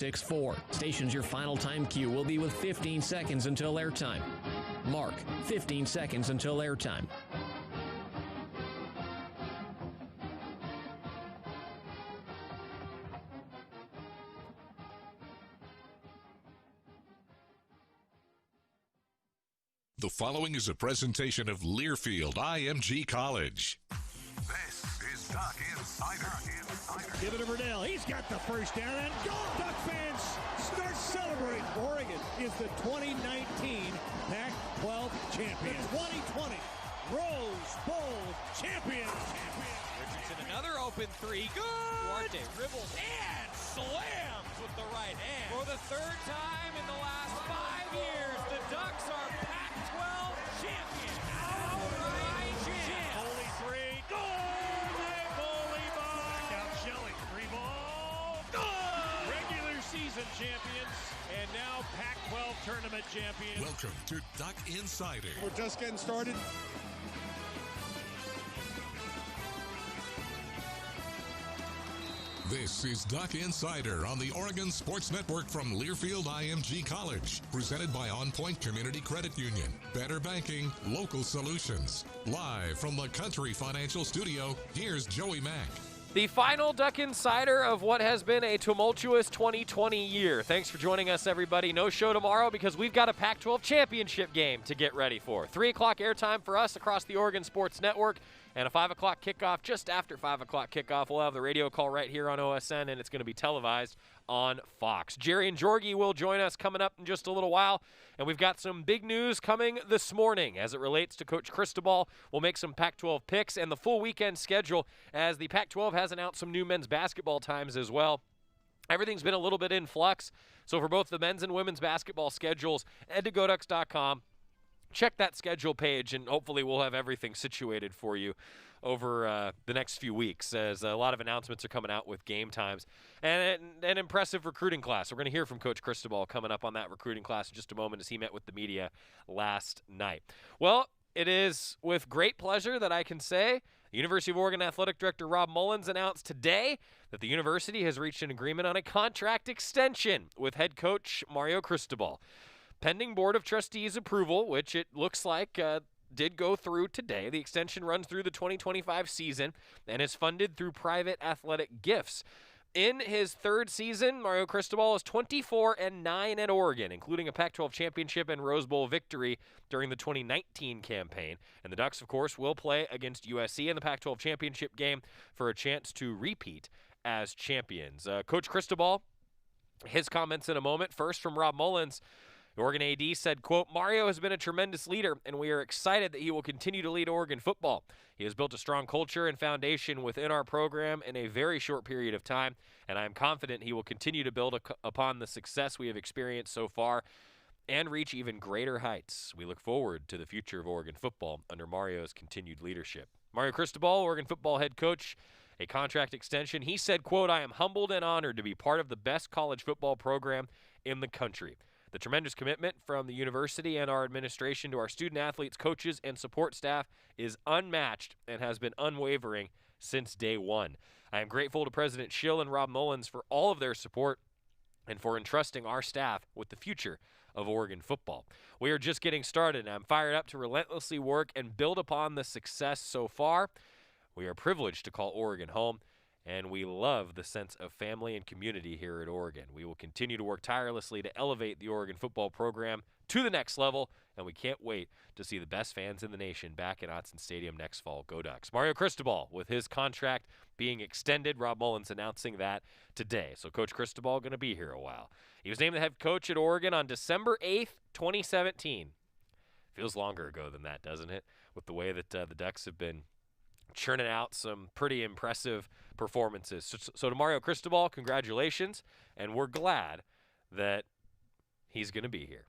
6-4. Stations your final time cue will be with 15 seconds until airtime. Mark, 15 seconds until airtime. The following is a presentation of Learfield IMG College. This is Duck Insider. Give it to Verdell. He's got the first down and go. Duck fans start celebrating. Oregon is the 2019 Pac-12 champion. The 2020 Rose Bowl champion. Richardson, another open three. Good. Duarte dribbles and slams with the right hand. For the third time in the last 5 years, the Ducks are Pac-12 champion. Outright champ. Holy three. Good. Holy ball. Out Shelley. Three ball. Good. Regular season champions and now Pac-12 tournament champions. Welcome to Duck Insider. We're just getting started. This is Duck Insider on the Oregon Sports Network from Learfield IMG College. Presented by On Point Community Credit Union. Better banking, local solutions. Live from the Country Financial Studio, here's Joey Mac. The final Duck Insider of what has been a tumultuous 2020 year. Thanks for joining us, everybody. No show tomorrow because we've got a Pac-12 Championship game to get ready for. 3 o'clock airtime for us across the Oregon Sports Network. And a 5 o'clock kickoff, just after 5 o'clock kickoff, we'll have the radio call right here on OSN, and it's going to be televised on Fox. Jerry and Jorgie will join us coming up in just a little while, and we've got some big news coming this morning as it relates to Coach Cristobal. We'll make some Pac-12 picks and the full weekend schedule as the Pac-12 has announced some new men's basketball times as well. Everything's been a little bit in flux, so for both the men's and women's basketball schedules, head to GoDucks.com. Check that schedule page, and hopefully we'll have everything situated for you over the next few weeks as a lot of announcements are coming out with game times and an impressive recruiting class. We're going to hear from Coach Cristobal coming up on that recruiting class in just a moment as he met with the media last night. Well, it is with great pleasure that I can say the University of Oregon Athletic Director Rob Mullins announced today that the university has reached an agreement on a contract extension with head coach Mario Cristobal. Pending Board of Trustees approval, which it looks like did go through today. The extension runs through the 2025 season and is funded through private athletic gifts. In his third season, Mario Cristobal is 24-9 at Oregon, including a Pac-12 championship and Rose Bowl victory during the 2019 campaign. And the Ducks, of course, will play against USC in the Pac-12 championship game for a chance to repeat as champions. Coach Cristobal, his comments in a moment. First from Rob Mullins. The Oregon AD said, quote, Mario has been a tremendous leader, and we are excited that he will continue to lead Oregon football. He has built a strong culture and foundation within our program in a very short period of time, and I am confident he will continue to build upon the success we have experienced so far and reach even greater heights. We look forward to the future of Oregon football under Mario's continued leadership. Mario Cristobal, Oregon football head coach, a contract extension. He said, quote, I am humbled and honored to be part of the best college football program in the country. The tremendous commitment from the university and our administration to our student athletes, coaches, and support staff is unmatched and has been unwavering since day one. I am grateful to President Schill and Rob Mullins for all of their support and for entrusting our staff with the future of Oregon football. We are just getting started, and I'm fired up to relentlessly work and build upon the success so far. We are privileged to call Oregon home, and we love the sense of family and community here at Oregon. We will continue to work tirelessly to elevate the Oregon football program to the next level, and we can't wait to see the best fans in the nation back at Autzen Stadium next fall. Go Ducks. Mario Cristobal, with his contract being extended, Rob Mullins announcing that today. So Coach Cristobal going to be here a while. He was named the head coach at Oregon on December 8th, 2017. Feels longer ago than that, doesn't it? With the way that the Ducks have been churning out some pretty impressive performances. So to Mario Cristobal, congratulations, and we're glad that he's going to be here.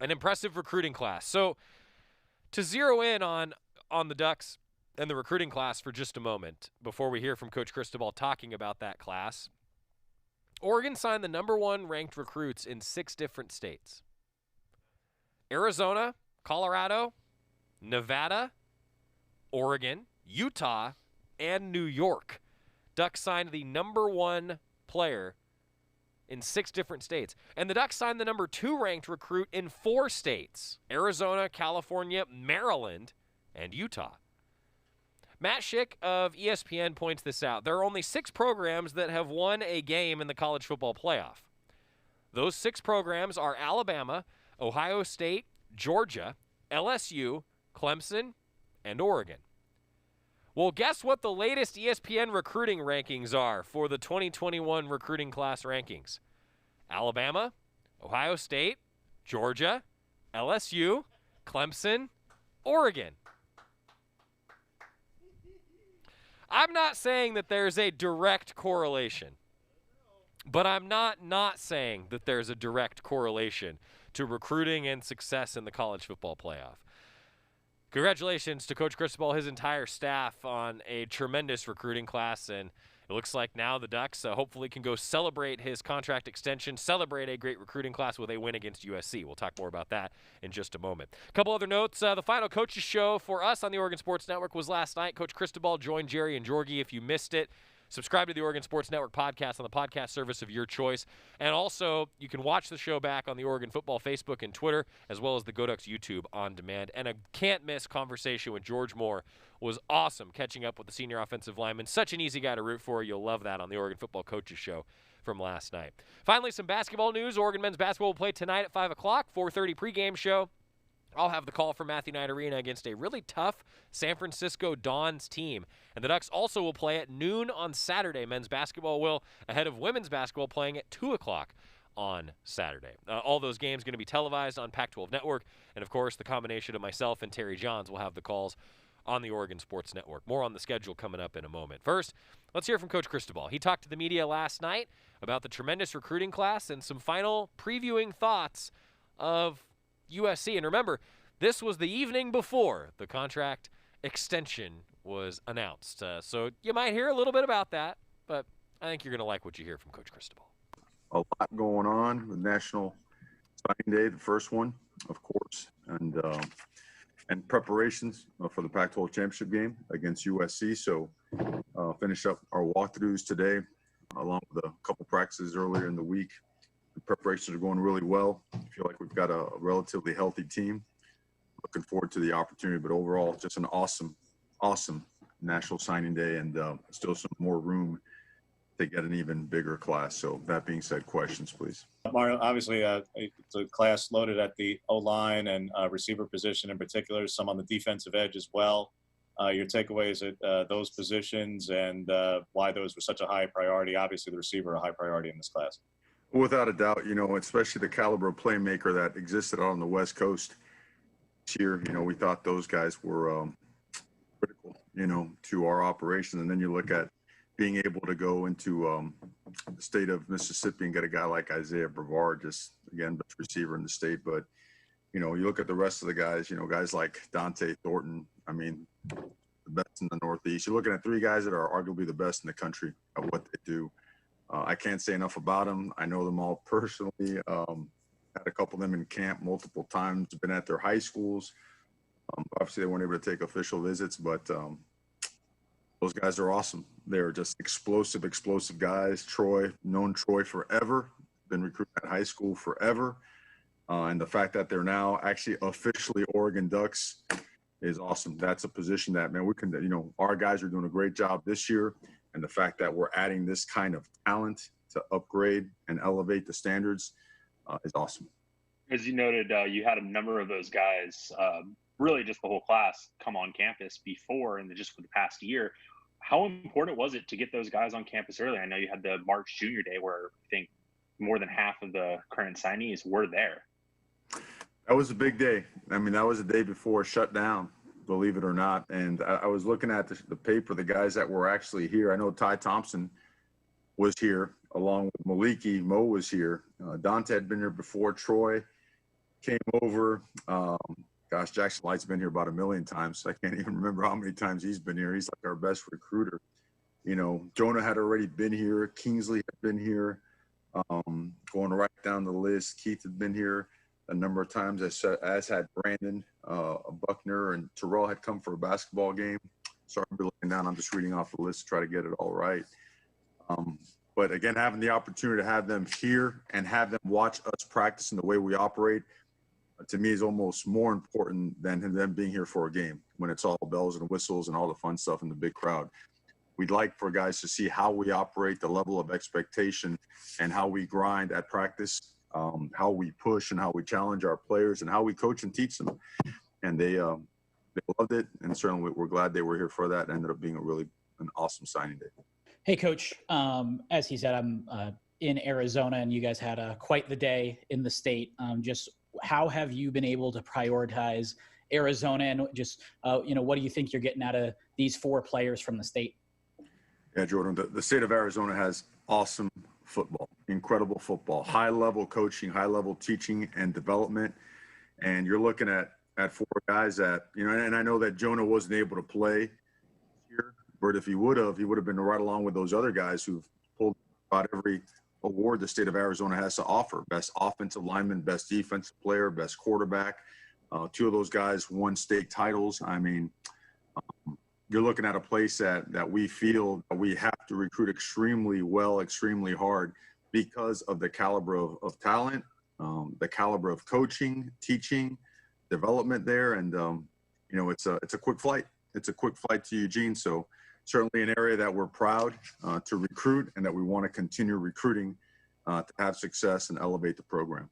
An impressive recruiting class. So to zero in on the Ducks and the recruiting class for just a moment before we hear from Coach Cristobal talking about that class, Oregon signed the number 1 ranked recruits in 6 different states. Arizona, Colorado, Nevada, Oregon, Utah, and New York. Ducks signed the number 1 player in 6 different states. And the Ducks signed the number 2 ranked recruit in 4 states: Arizona, California, Maryland, and Utah. Matt Schick of ESPN points this out. There are only 6 programs that have won a game in the college football playoff. Those 6 programs are Alabama, Ohio State, Georgia, LSU, Clemson, and Oregon. Well, guess what the latest ESPN recruiting rankings are for the 2021 recruiting class rankings? Alabama, Ohio State, Georgia, LSU, Clemson, Oregon. I'm not saying that there's a direct correlation, but I'm not saying that there's a direct correlation to recruiting and success in the college football playoff. Congratulations to Coach Cristobal, his entire staff, on a tremendous recruiting class, and it looks like now the Ducks hopefully can go celebrate his contract extension, celebrate a great recruiting class with a win against USC. We'll talk more about that in just a moment. A couple other notes. The final coaches show for us on the Oregon Sports Network was last night. Coach Cristobal joined Jerry and Jorgie. If you missed it, subscribe to the Oregon Sports Network podcast on the podcast service of your choice. And also, you can watch the show back on the Oregon Football Facebook and Twitter, as well as the Go Ducks YouTube on demand. And a can't-miss conversation with George Moore. Was awesome catching up with the senior offensive lineman. Such an easy guy to root for. You'll love that on the Oregon Football Coaches Show from last night. Finally, some basketball news. Oregon men's basketball will play tonight at 5 o'clock, 4:30 pregame show. I'll have the call from Matthew Knight Arena against a really tough San Francisco Dons team. And the Ducks also will play at noon on Saturday. Men's basketball will, ahead of women's basketball playing at 2 o'clock on Saturday. All those games going to be televised on Pac-12 Network. And, of course, the combination of myself and Terry Johns will have the calls on the Oregon Sports Network. More on the schedule coming up in a moment. First, let's hear from Coach Cristobal. He talked to the media last night about the tremendous recruiting class and some final previewing thoughts of USC. And remember, this was the evening before the contract extension was announced. So you might hear a little bit about that, but I think you're going to like what you hear from Coach Cristobal. A lot going on with National Signing Day, the first one, of course, and preparations for the Pac-12 Championship game against USC. So finish up our walkthroughs today, along with a couple practices earlier in the week. The preparations are going really well. I feel like we've got a relatively healthy team. Looking forward to the opportunity, but overall, just an awesome National Signing Day, and still some more room to get an even bigger class. So that being said, questions, please. Mario, obviously, it's a class loaded at the O-line and receiver position in particular, some on the defensive edge as well. Your takeaways at those positions and why those were such a high priority. Obviously, the receiver a high priority in this class. Without a doubt, especially the caliber of playmaker that existed on the West Coast this year. We thought those guys were critical, to our operation. And then you look at being able to go into the state of Mississippi and get a guy like Isaiah Brevard, just, again, best receiver in the state. But, you look at the rest of the guys, guys like Dante Thornton, the best in the Northeast. You're looking at 3 guys that are arguably the best in the country at what they do. I can't say enough about them. I know them all personally. Had a couple of them in camp multiple times, been at their high schools. Obviously, they weren't able to take official visits, but those guys are awesome. They're just explosive guys. Troy, known Troy forever, been recruited at high school forever. And the fact that they're now actually officially Oregon Ducks is awesome. That's a position that, man, we can, our guys are doing a great job this year. And the fact that we're adding this kind of talent to upgrade and elevate the standards is awesome. As you noted, you had a number of those guys, really just the whole class, come on campus before and just for the past year. How important was it to get those guys on campus early? I know you had the March Junior Day where I think more than half of the current signees were there. That was a big day. That was the day before shutdown, believe it or not. And I was looking at the paper, the guys that were actually here. I know Ty Thompson was here along with Maliki. Mo was here. Dante had been here before. Troy came over. Jackson Light's been here about 1 million times. I can't even remember how many times he's been here. He's like our best recruiter. Jonah had already been here. Kingsley had been here. Going right down the list. Keith had been here a number of times, as had Brandon, Buckner, and Terrell had come for a basketball game. Sorry to be looking down. I'm just reading off the list to try to get it all right. But again, having the opportunity to have them here and have them watch us practice in the way we operate, to me, is almost more important than them being here for a game when it's all bells and whistles and all the fun stuff in the big crowd. We'd like for guys to see how we operate, the level of expectation, and how we grind at practice, how we push and how we challenge our players, and how we coach and teach them. And they loved it, and certainly we're glad they were here for that. It ended up being an awesome signing day. Hey, Coach, as he said, I'm in Arizona, and you guys had quite the day in the state. Just how have you been able to prioritize Arizona, and just, what do you think you're getting out of these 4 players from the state? Yeah, Jordan, the state of Arizona has awesome football, incredible football, high-level coaching, high-level teaching and development. And you're looking at 4 guys that, and I know that Jonah wasn't able to play here, but if he would have been right along with those other guys who've pulled about every award the state of Arizona has to offer. Best offensive lineman, best defensive player, best quarterback. 2 of those guys won state titles. I mean, you're looking at a place that we feel that we have to recruit extremely well, extremely hard, because of the caliber of talent, the caliber of coaching, teaching, development there. And, it's a quick flight. It's a quick flight to Eugene. So certainly an area that we're proud to recruit, and that we want to continue recruiting to have success and elevate the program.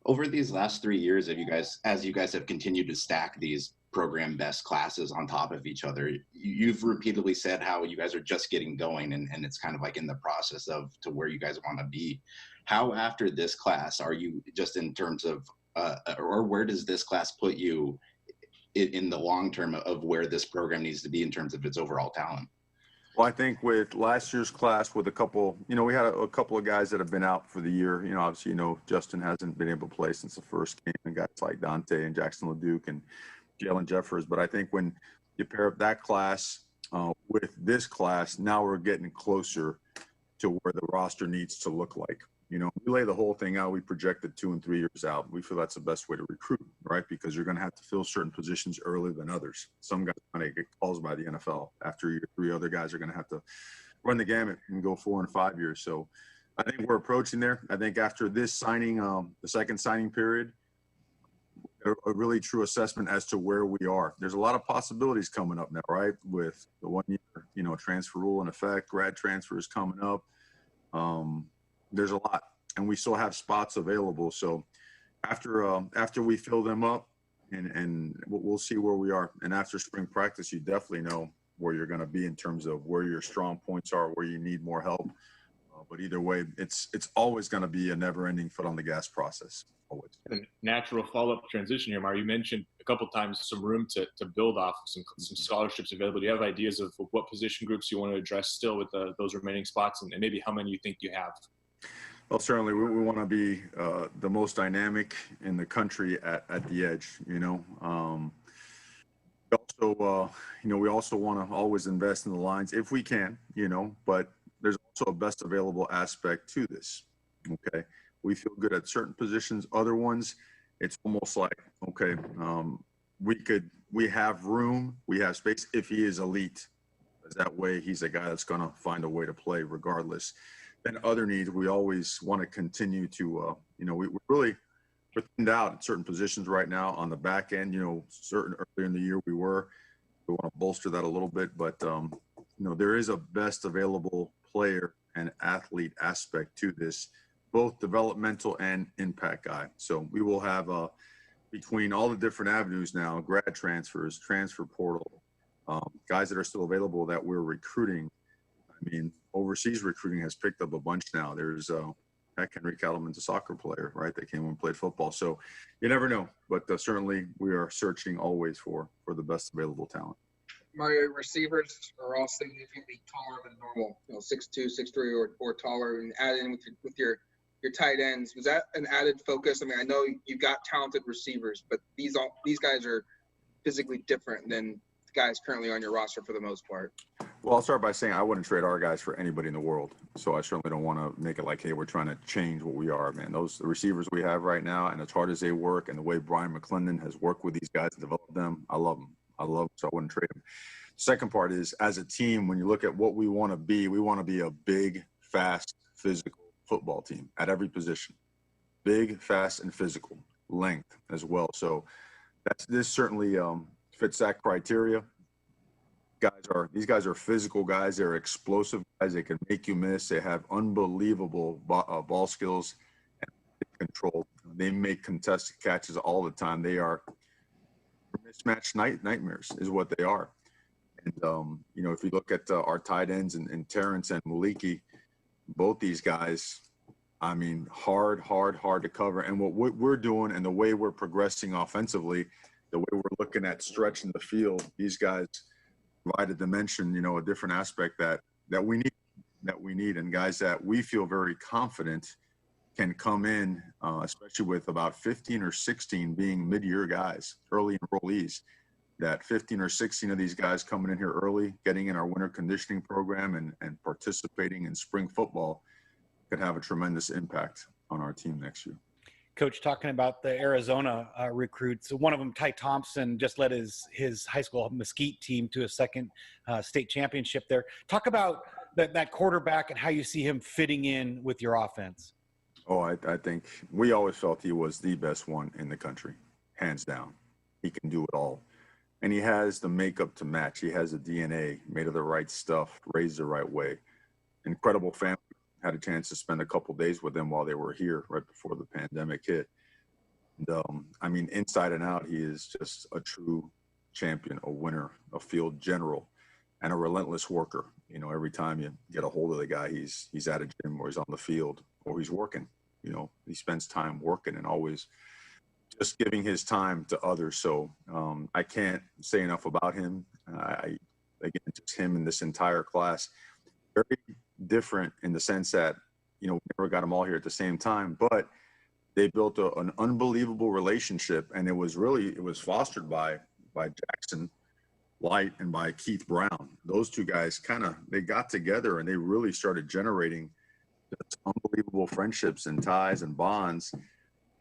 Over these last 3 years, as you guys have continued to stack these program best classes on top of each other, you've repeatedly said how you guys are just getting going, and it's kind of like in the process of to where you guys want to be. How, after this class, are you just in terms of or where does this class put you in the long term of where this program needs to be in terms of its overall talent? Well, I think with last year's class, with a couple, we had a couple of guys that have been out for the year. Obviously, Justin hasn't been able to play since the first game, and guys like Dante and Jackson LeDuc and Jalen Jeffers. But I think when you pair up that class with this class, now we're getting closer to where the roster needs to look like. We lay the whole thing out. We projected 2 and 3 years out. We feel that's the best way to recruit, right? Because you're going to have to fill certain positions earlier than others. Some guys are going to get calls by the NFL. After year 3, other guys are going to have to run the gamut and go 4 and 5 years. So I think we're approaching there. I think after this signing, the second signing period, a really true assessment as to where we are. There's a lot of possibilities coming up now, right? With the 1 year, transfer rule in effect, grad transfers coming up. There's a lot, and we still have spots available. So after we fill them up, and we'll see where we are. And after spring practice, you definitely know where you're going to be in terms of where your strong points are, where you need more help. But either way, it's always going to be a never-ending foot on the gas process. Always. A natural follow-up transition here, Mario. You mentioned a couple of times some room to build off, some scholarships available. Do you have ideas of what position groups you want to address still with those remaining spots, and maybe how many you think you have? Well, certainly we want to be the most dynamic in the country at the edge. We also want to always invest in the lines if we can. But there's also a best available aspect to this. Okay, we feel good at certain positions. Other ones, it's almost like we have room, we have space if he is elite. That way, he's a guy that's going to find a way to play regardless. Then other needs, we always want to continue to, we're thinned out at certain positions right now on the back end. Certain earlier in the year we want to bolster that a little bit, but there is a best available player and athlete aspect to this, both developmental and impact guy. So we will have between all the different avenues now, grad transfers, transfer portal, guys that are still available that we're recruiting. I mean, overseas recruiting has picked up a bunch now. There's Henry Cattleman's a soccer player, right? That came and played football. So you never know, but certainly we are searching always for the best available talent. Mario, receivers are all significantly taller than normal, 6'2", 6'3", or taller, and add in with your tight ends. Was that an added focus? I mean, I know you've got talented receivers, but these guys are physically different than the guys currently on your roster for the most part. Well, I'll start by saying I wouldn't trade our guys for anybody in the world. So I certainly don't want to make it like, hey, we're trying to change what we are, man. The receivers we have right now, and as hard as they work and the way Brian McClendon has worked with these guys and developed them, I love them. So I wouldn't trade them. Second part is, as a team, when you look at what we want to be a big, fast, physical football team at every position. Big, fast, and physical. Length as well. So this certainly fits that criteria. These guys are physical guys. They're explosive guys. They can make you miss. They have unbelievable ball skills and control. They make contested catches all the time. They are mismatched nightmares is what they are. And, if you look at our tight ends and Terrence and Maliki, both these guys, I mean, hard to cover. And what we're doing and the way we're progressing offensively, the way we're looking at stretching the field, these guys provide a dimension, a different aspect that we need, and guys that we feel very confident can come in, especially with about 15 or 16 being mid-year guys, early enrollees, that 15 or 16 of these guys coming in here early, getting in our winter conditioning program and participating in spring football could have a tremendous impact on our team next year. Coach, talking about the Arizona recruits, one of them, Ty Thompson, just led his high school Mesquite team to a second state championship there. Talk about that quarterback and how you see him fitting in with your offense. Oh, I think we always felt he was the best one in the country, hands down. He can do it all. And he has the makeup to match. He has the DNA, made of the right stuff, raised the right way. Incredible family. Had a chance to spend a couple days with them while they were here right before the pandemic hit. And, inside and out, he is just a true champion, a winner, a field general, and a relentless worker. Every time you get a hold of the guy, he's at a gym or he's on the field or he's working. He spends time working and always just giving his time to others. So I can't say enough about him. Again, just him and this entire class, very different in the sense that, we never got them all here at the same time, but they built an unbelievable relationship. And it was fostered by Jackson Light and by Keith Brown. Those two guys they got together and they really started generating just unbelievable friendships and ties and bonds. And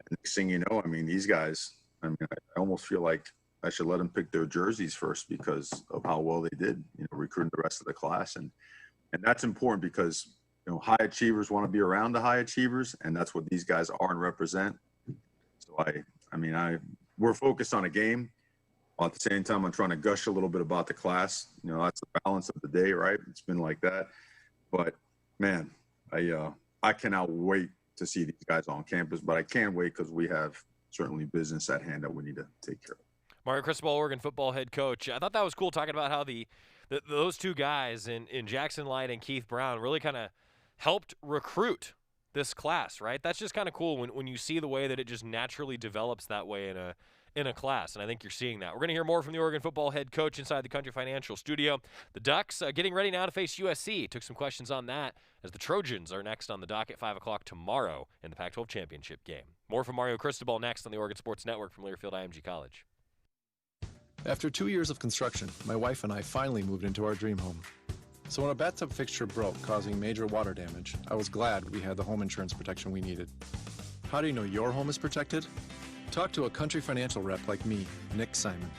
next thing you know, these guys, I almost feel like I should let them pick their jerseys first because of how well they did, recruiting the rest of the class. And that's important because, high achievers want to be around the high achievers, and that's what these guys are and represent. So we're focused on a game. While at the same time, I'm trying to gush a little bit about the class. That's the balance of the day, right? It's been like that. But man, I cannot wait to see these guys on campus, but I can't wait because we have certainly business at hand that we need to take care of. Mario Cristobal, Oregon football head coach. I thought that was cool talking about how those two guys in Jackson Light and Keith Brown really kind of helped recruit this class, right? That's just kind of cool when you see the way that it just naturally develops that way in a class, and I think you're seeing that. We're going to hear more from the Oregon football head coach inside the Country Financial studio. The Ducks getting ready now to face USC. Took some questions on that as the Trojans are next on the dock at 5 o'clock tomorrow in the Pac-12 Championship game. More from Mario Cristobal next on the Oregon Sports Network from Learfield IMG College. After 2 years of construction, my wife and I finally moved into our dream home. So when a bathtub fixture broke, causing major water damage, I was glad we had the home insurance protection we needed. How do you know your home is protected? Talk to a Country Financial rep like me, Nick Simon.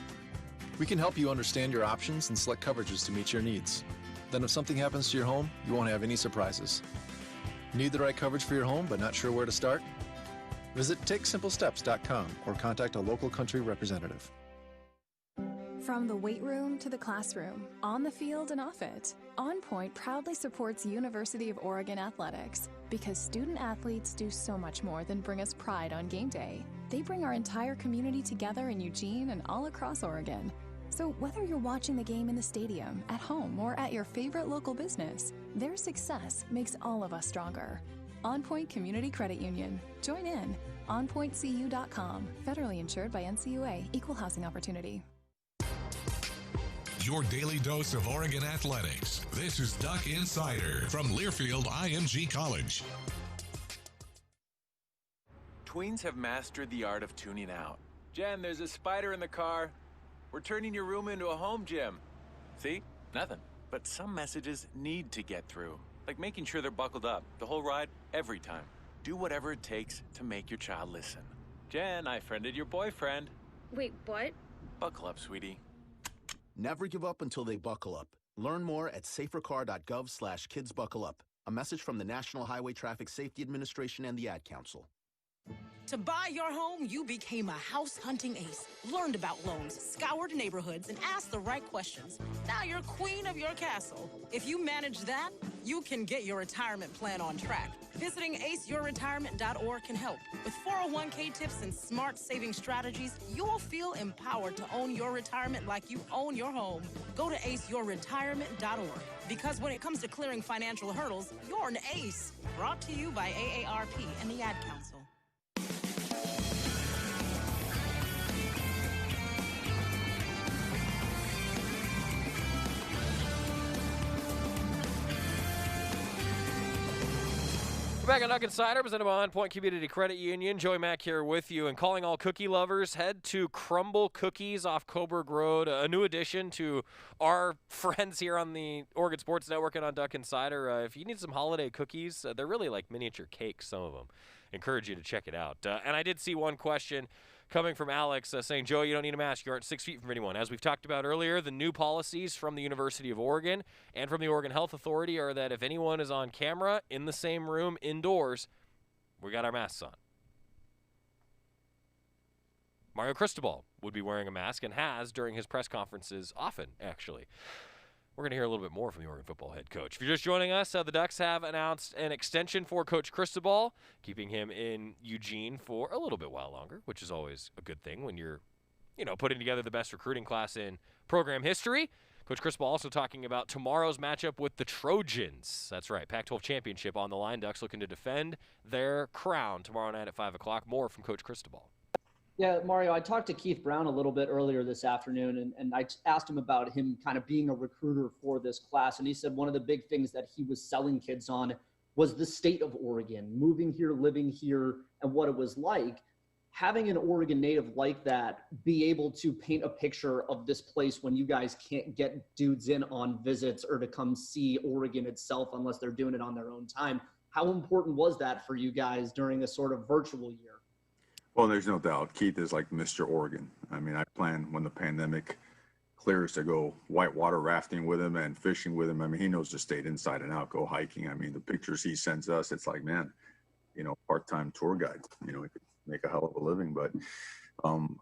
We can help you understand your options and select coverages to meet your needs. Then if something happens to your home, you won't have any surprises. Need the right coverage for your home but not sure where to start? Visit TakeSimpleSteps.com or contact a local Country representative. From the weight room to the classroom, on the field and off it, On Point proudly supports University of Oregon athletics because student athletes do so much more than bring us pride on game day. They bring our entire community together in Eugene and all across Oregon. So whether you're watching the game in the stadium, at home, or at your favorite local business, their success makes all of us stronger. On Point Community Credit Union. Join in. OnPointCU.com. Federally insured by NCUA. Equal housing opportunity. Your daily dose of Oregon athletics. This is Duck Insider from Learfield IMG College. Tweens have mastered the art of tuning out. Jen, there's a spider in the car. We're turning your room into a home gym. See? Nothing. But some messages need to get through. Like making sure they're buckled up the whole ride, every time. Do whatever it takes to make your child listen. Jen, I friended your boyfriend. Wait, what? Buckle up, sweetie. Never give up until they buckle up. Learn more at safercar.gov/kidsbuckleup. A message from the National Highway Traffic Safety Administration and the Ad Council. To buy your home, you became a house hunting ace, learned about loans, scoured neighborhoods, and asked the right questions. Now you're queen of your castle. If you manage that, you can get your retirement plan on track. Visiting aceyourretirement.org can help. With 401k tips and smart saving strategies, you'll feel empowered to own your retirement like you own your home. Go to aceyourretirement.org. Because when it comes to clearing financial hurdles, you're an ace. Brought to you by AARP and the Ad Council. We're back on Duck Insider, presented by On Point Community Credit Union. Joey Mac here with you, and calling all cookie lovers, head to Crumble Cookies off Coburg Road, a new addition to our friends here on the Oregon Sports Network and on Duck Insider. If you need some holiday cookies, they're really like miniature cakes, some of them. Encourage you to check it out. And I did see one question coming from Alex saying, Joe, you don't need a mask. You aren't 6 feet from anyone. As we've talked about earlier, the new policies from the University of Oregon and from the Oregon Health Authority are that if anyone is on camera in the same room indoors, we got our masks on. Mario Cristobal would be wearing a mask and has during his press conferences often, actually. We're going to hear a little bit more from the Oregon football head coach. If you're just joining us, the Ducks have announced an extension for Coach Cristobal, keeping him in Eugene for a little bit while longer, which is always a good thing when you're, putting together the best recruiting class in program history. Coach Cristobal also talking about tomorrow's matchup with the Trojans. That's right, Pac-12 Championship on the line. Ducks looking to defend their crown tomorrow night at 5 o'clock. More from Coach Cristobal. Yeah, Mario, I talked to Keith Brown a little bit earlier this afternoon, and I asked him about him kind of being a recruiter for this class. And he said one of the big things that he was selling kids on was the state of Oregon, moving here, living here, and what it was like. Having an Oregon native like that be able to paint a picture of this place when you guys can't get dudes in on visits or to come see Oregon itself unless they're doing it on their own time. How important was that for you guys during a sort of virtual year? Well, there's no doubt. Keith is like Mr. Oregon. I mean, I plan when the pandemic clears to go whitewater rafting with him and fishing with him. I mean, he knows the state inside and out, go hiking. I mean, the pictures he sends us, it's like, man, part-time tour guide, he could make a hell of a living. But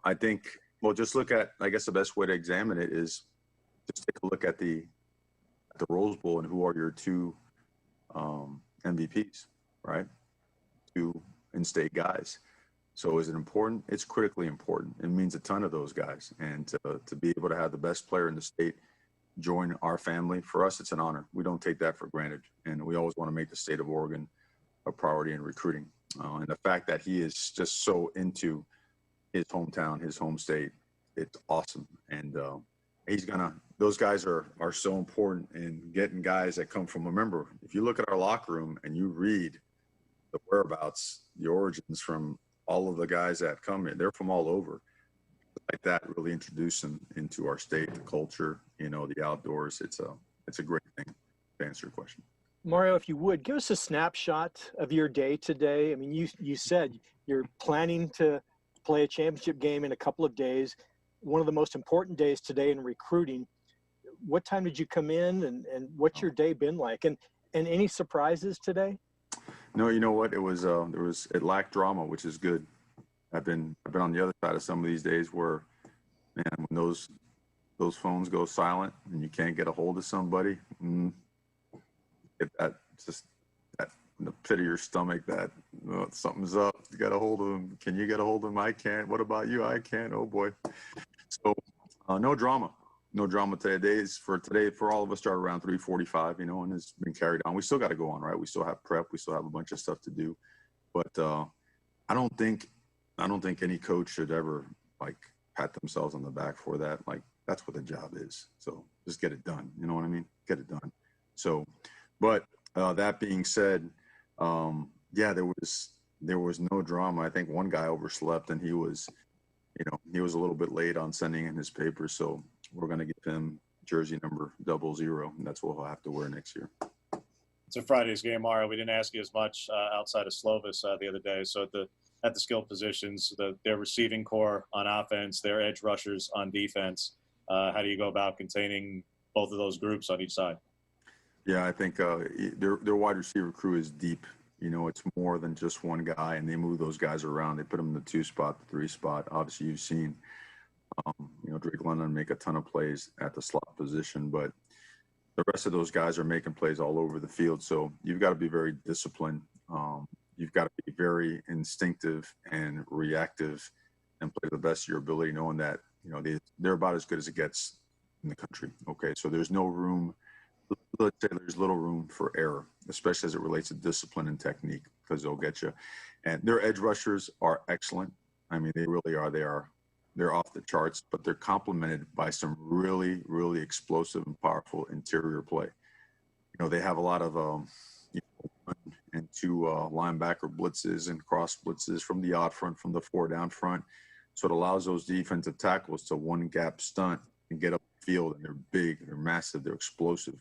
I think, just look at, I guess the best way to examine it is just take a look at the Rose Bowl and who are your two MVPs, right? Two in-state guys. So is it important? It's critically important. It means a ton of those guys. And to be able to have the best player in the state join our family, for us, it's an honor. We don't take that for granted. And we always want to make the state of Oregon a priority in recruiting. And the fact that he is just so into his hometown, his home state, it's awesome. And those guys are so important in getting guys that come from, remember, if you look at our locker room and you read the whereabouts, the origins from all of the guys that come in, they're from all over. Like that really introduce them into our state, the culture, the outdoors. It's a great thing to answer your question. Mario, if you would, give us a snapshot of your day today. I mean, you said you're planning to play a championship game in a couple of days, one of the most important days today in recruiting. What time did you come in and what's your day been like? And any surprises today? No, you know what? It lacked drama, which is good. I've been on the other side of some of these days where, man, when those phones go silent and you can't get a hold of somebody, that in the pit of your stomach that something's up. You got a hold of them. Can you get a hold of them? I can't. What about you? I can't. Oh boy. So no drama. No drama today. Today for all of us start around 3:45, and it's been carried on. We still got to go on, right? We still have prep. We still have a bunch of stuff to do. But I don't think any coach should ever pat themselves on the back for that. That's what the job is. So just get it done. You know what I mean? Get it done. So, but that being said, there was no drama. I think one guy overslept and he was a little bit late on sending in his papers. So we're going to give him jersey number 00, and that's what he'll have to wear next year. It's a Friday's game, Mario. We didn't ask you as much outside of Slovis the other day. So at the skill positions, their receiving core on offense, their edge rushers on defense, how do you go about containing both of those groups on each side? Yeah, I think their wide receiver crew is deep. You know, it's more than just one guy, and they move those guys around. They put them in the 2 spot, the 3 spot. Obviously, you've seen, Drake London make a ton of plays at the slot position, but the rest of those guys are making plays all over the field. So you've got to be very disciplined. You've got to be very instinctive and reactive and play to the best of your ability, knowing that, they're about as good as it gets in the country. Okay, so there's no room. Let's say there's little room for error, especially as it relates to discipline and technique, because they'll get you. And their edge rushers are excellent. I mean, they really are. They're off the charts, but they're complemented by some really, really explosive and powerful interior play. They have a lot of 1 and 2 linebacker blitzes and cross blitzes from the odd front, from the 4 down front. So it allows those defensive tackles to one gap stunt and get up the field. And they're big, they're massive, they're explosive.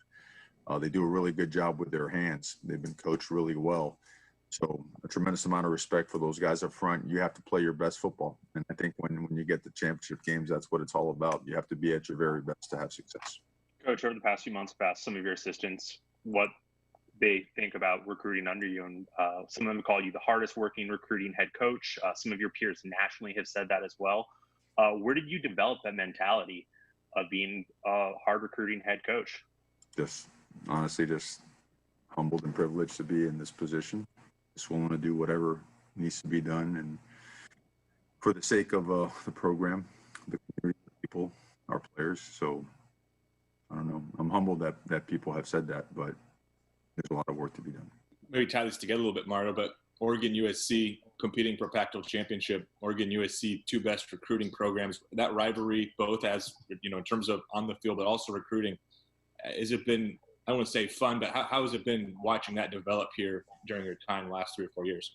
They do a really good job with their hands. They've been coached really well. So a tremendous amount of respect for those guys up front. You have to play your best football. And I think when you get to championship games, that's what it's all about. You have to be at your very best to have success. Coach, over the past few months, I've asked some of your assistants what they think about recruiting under you. And some of them call you the hardest working recruiting head coach. Some of your peers nationally have said that as well. Where did you develop that mentality of being a hard recruiting head coach? Honestly, just humbled and privileged to be in this position. Just willing to do whatever needs to be done, and for the sake of the program, the community, the people, our players. So I don't know. I'm humbled that people have said that, but there's a lot of work to be done. Maybe tie this together a little bit, Mario, but Oregon, USC competing for Pac-12 Championship, Oregon, USC, 2 best recruiting programs. That rivalry, both as, in terms of on the field, but also recruiting, has it been, I don't want to say fun, but how has it been watching that develop here during your time the last 3 or 4 years?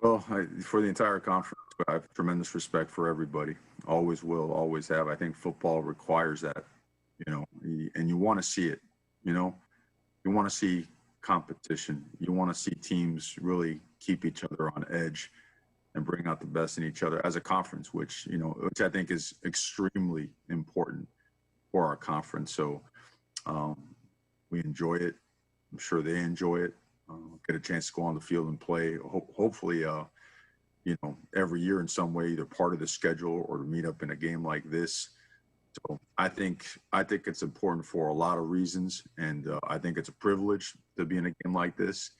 Well, for the entire conference, I have tremendous respect for everybody. Always will, always have. I think football requires that, and you want to see it, You want to see competition. You want to see teams really keep each other on edge and bring out the best in each other as a conference, which I think is extremely important for our conference. So we enjoy it. I'm sure they enjoy it. Get a chance to go on the field and play. Hopefully, every year in some way, either part of the schedule or to meet up in a game like this. So I think it's important for a lot of reasons, and I think it's a privilege to be in a game like this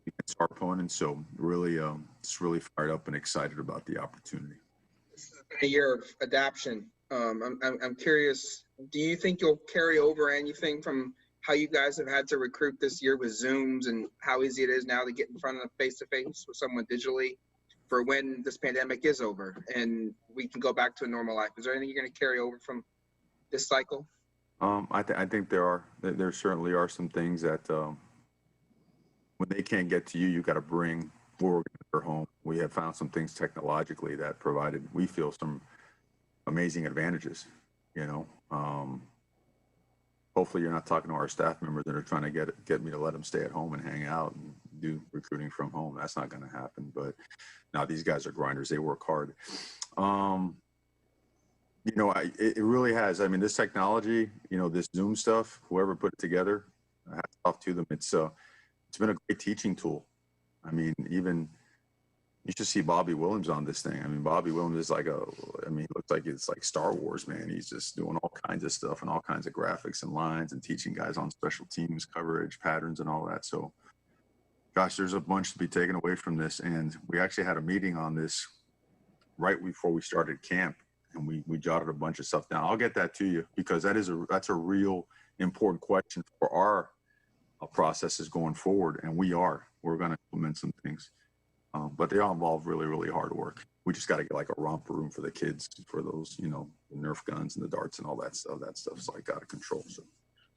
against our opponents. So really, just really fired up and excited about the opportunity. This has been a year of adaptation. I'm curious, do you think you'll carry over anything from how you guys have had to recruit this year with Zooms and how easy it is now to get in front of face-to-face with someone digitally for when this pandemic is over and we can go back to a normal life? Is there anything you're going to carry over from this cycle? I think there certainly are some things that when they can't get to you, you got to bring Oregon to their home. We have found some things technologically that provided, we feel, some amazing advantages. Hopefully you're not talking to our staff members that are trying to get me to let them stay at home and hang out and do recruiting from home. That's not going to happen. But now these guys are grinders. They work hard. It really has. I mean, this technology, this Zoom stuff, whoever put it together, hats off to them. It's been a great teaching tool. I mean, even you should see Bobby Williams on this thing. I mean, Bobby Williams is he looks like it's like Star Wars, man. He's just doing all kinds of stuff and all kinds of graphics and lines and teaching guys on special teams, coverage, patterns, and all that. So, gosh, there's a bunch to be taken away from this. And we actually had a meeting on this right before we started camp, and we jotted a bunch of stuff down. I'll get that to you because that's a real important question for our processes going forward. And we're going to implement some things. But they all involve really, really hard work. We just got to get like a romper room for the kids for those, the Nerf guns and the darts and all that stuff. That stuff's like out of control. So,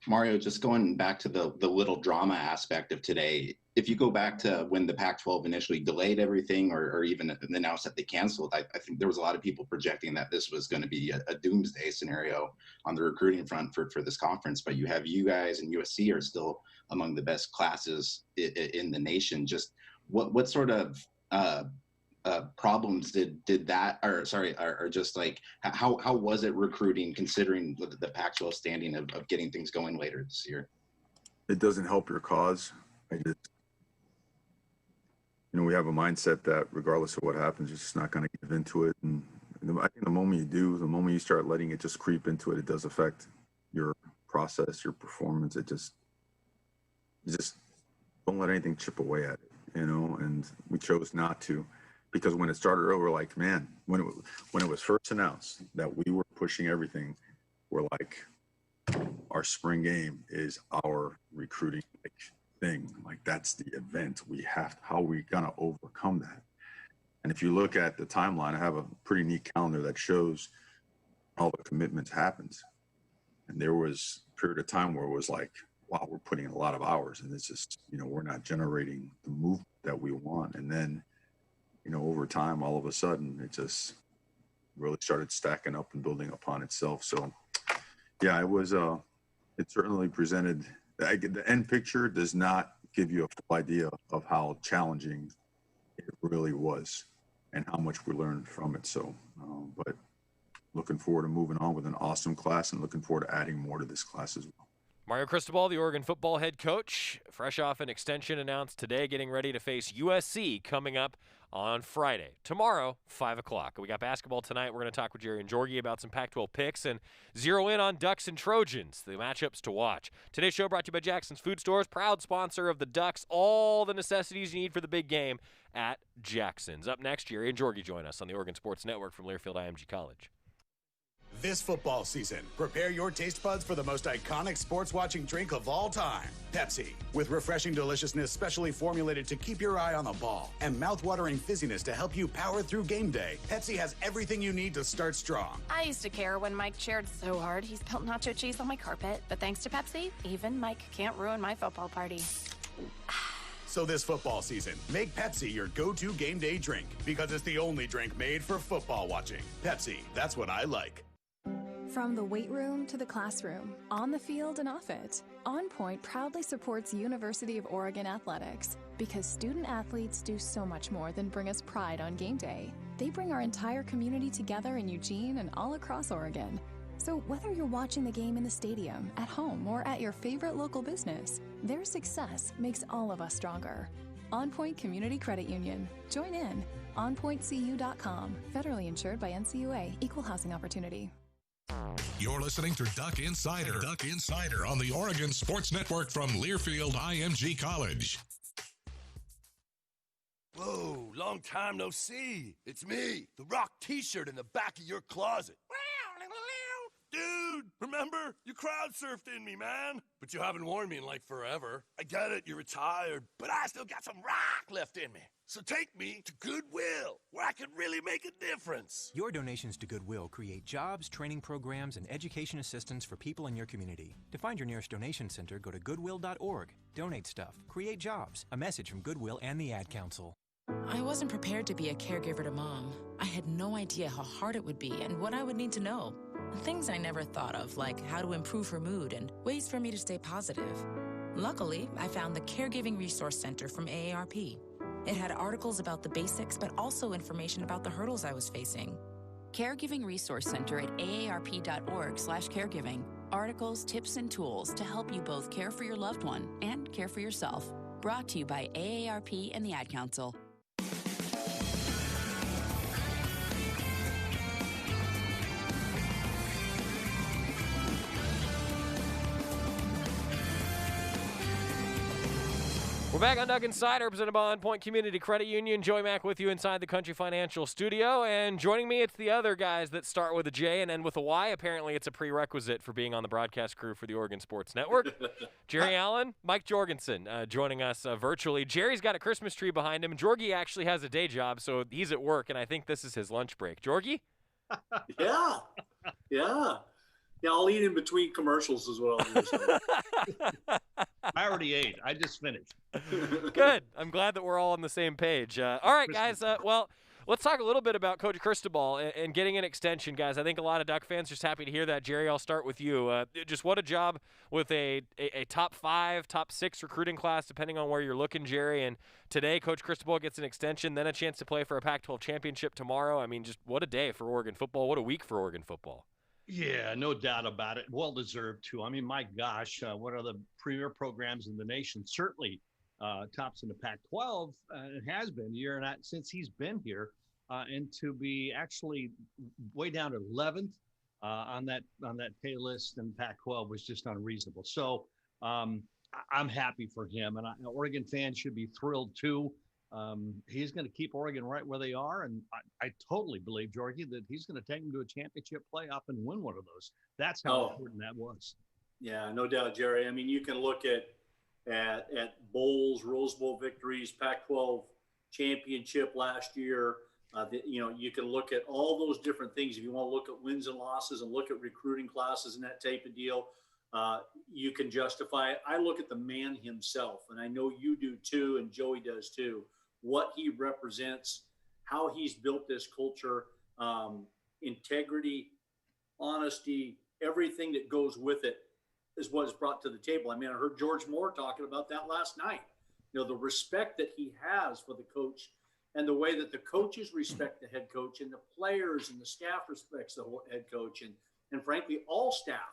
Mario, just going back to the little drama aspect of today, if you go back to when the Pac-12 initially delayed everything or even announced that they canceled, I think there was a lot of people projecting that this was going to be a doomsday scenario on the recruiting front for this conference. But you have you guys and USC are still among the best classes in the nation. Just what sort of problems did that, or just like how was it recruiting considering the Pac-12 standing of getting things going later this year? It doesn't help your cause. We have a mindset that regardless of what happens, you're just not going to give into it. And I think the moment you start letting it just creep into it, it does affect your process, your performance. You just don't let anything chip away at it, and we chose not to, because when it started earlier, we're like, man, when it was first announced that we were pushing everything, we're like, our spring game is our recruiting thing. Like, that's the event. How are we going to overcome that? And if you look at the timeline, I have a pretty neat calendar that shows all the commitments happens. And there was a period of time where it was like, wow, we're putting in a lot of hours, and it's just, we're not generating the movement that we want. And then, over time, all of a sudden, it just really started stacking up and building upon itself. So, yeah, it certainly presented, the end picture does not give you a full idea of how challenging it really was and how much we learned from it. So, but looking forward to moving on with an awesome class and looking forward to adding more to this class as well. Mario Cristobal, the Oregon football head coach, fresh off an extension announced today, getting ready to face USC coming up on Friday. Tomorrow, 5 o'clock. We got basketball tonight. We're going to talk with Jerry and Jorgie about some Pac-12 picks and zero in on Ducks and Trojans, the matchups to watch. Today's show brought to you by Jackson's Food Stores, proud sponsor of the Ducks. All the necessities you need for the big game at Jackson's. Up next, Jerry and Jorgie join us on the Oregon Sports Network from Learfield IMG College. This football season, prepare your taste buds for the most iconic sports-watching drink of all time, Pepsi. With refreshing deliciousness specially formulated to keep your eye on the ball and mouth-watering fizziness to help you power through game day, Pepsi has everything you need to start strong. I used to care when Mike cheered so hard he spilled nacho cheese on my carpet, but thanks to Pepsi, even Mike can't ruin my football party. So this football season, make Pepsi your go-to game day drink because it's the only drink made for football watching. Pepsi, that's what I like. From the weight room to the classroom, on the field and off it, On Point proudly supports University of Oregon athletics because student athletes do so much more than bring us pride on game day. They bring our entire community together in Eugene and all across Oregon. So whether you're watching the game in the stadium, at home, or at your favorite local business, their success makes all of us stronger. On Point Community Credit Union. Join in. OnPointCU.com. Federally insured by NCUA. Equal housing opportunity. You're listening to Duck Insider. Duck Insider on the Oregon Sports Network from Learfield IMG College. Whoa, long time no see. It's me, the Rock t-shirt in the back of your closet. Dude, remember? You crowd surfed in me, man. But you haven't worn me in like forever. I get it, you're retired, but I still got some rock left in me. So take me to Goodwill, where I can really make a difference. Your donations to Goodwill create jobs, training programs, and education assistance for people in your community. To find your nearest donation center, go to goodwill.org. Donate stuff. Create jobs. A message from Goodwill and the Ad Council. I wasn't prepared to be a caregiver to Mom. I had no idea how hard it would be and what I would need to know. Things I never thought of, like how to improve her mood and ways for me to stay positive. Luckily, I found the Caregiving Resource Center from AARP. It had articles about the basics, but also information about the hurdles I was facing. Caregiving Resource Center at aarp.org/caregiving. Articles, tips, and tools to help you both care for your loved one and care for yourself. Brought to you by AARP and the Ad Council. We're back on Duck Insider, presented by On Point Community Credit Union. Joey Mac with you inside the Country Financial Studio. And joining me, it's the other guys that start with a J and end with a Y. Apparently, it's a prerequisite for being on the broadcast crew for the Oregon Sports Network. Jerry Allen, Mike Jorgensen joining us virtually. Jerry's got a Christmas tree behind him. Jorgie actually has a day job, so he's at work, and I think this is his lunch break. Jorgie? Yeah. I'll eat in between commercials as well. I already ate. I just finished. Good. I'm glad that we're all on the same page. All right, guys. Well, Let's talk a little bit about Coach Cristobal and getting an extension, guys. I think a lot of Duck fans are just happy to hear that. Jerry, I'll start with you. Just what a job with a top 5, top 6 recruiting class, depending on where you're looking, Jerry. And today, Coach Cristobal gets an extension, then a chance to play for a Pac-12 championship tomorrow. I mean, just what a day for Oregon football. What a week for Oregon football. Yeah, no doubt about it. Well-deserved, too. I mean, my gosh, what are the premier programs in the nation? Certainly tops in the Pac-12. It has been year and since he's been here. And to be actually way down to 11th on that pay list in Pac-12 was just unreasonable. So I'm happy for him. And Oregon fans should be thrilled, too. He's going to keep Oregon right where they are. And I totally believe, Jorgie, that he's going to take them to a championship playoff and win one of those. That's how important that was. Yeah, no doubt, Jerry. I mean, you can look at bowls, Rose Bowl victories, Pac-12 championship last year. You can look at all those different things. If you want to look at wins and losses and look at recruiting classes and that type of deal, you can justify it. I look at the man himself, and I know you do too, and Joey does too, what he represents, how he's built this culture, integrity, honesty, everything that goes with it is what is brought to the table. I mean, I heard George Moore talking about that last night. The respect that he has for the coach and the way that the coaches respect the head coach and the players and the staff respects the whole head coach and frankly, all staff